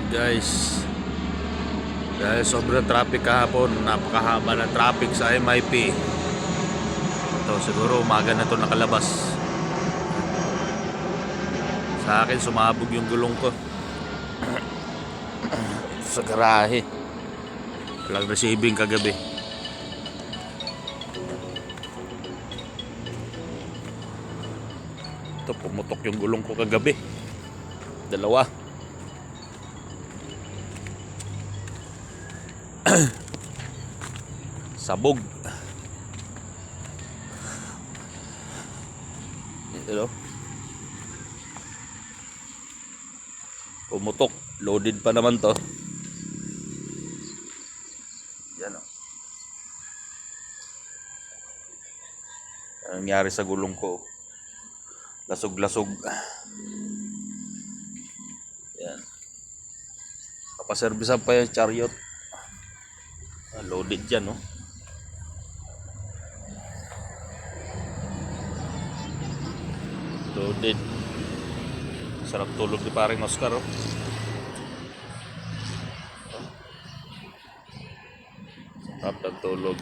Guys, dahil sobrang traffic kahapon, napakahaba ng traffic sa MIP. Ito siguro umaga na ito nakalabas. Sa akin sumabog yung gulong ko sa garahe. Walang receiving kagabi. Ito, pumutok yung gulong ko kagabi. Dalawa. Sabog. Ito. Pumutok. Loaded pa naman to. Yan o. Ano nangyari sa gulong ko? Lasog-lasog. Yan. Kapaservisan pa yung chariot. Loaded dyan, no? Loaded. Sarap tulog ni paring Oscar, oh. Sarap ng tulog.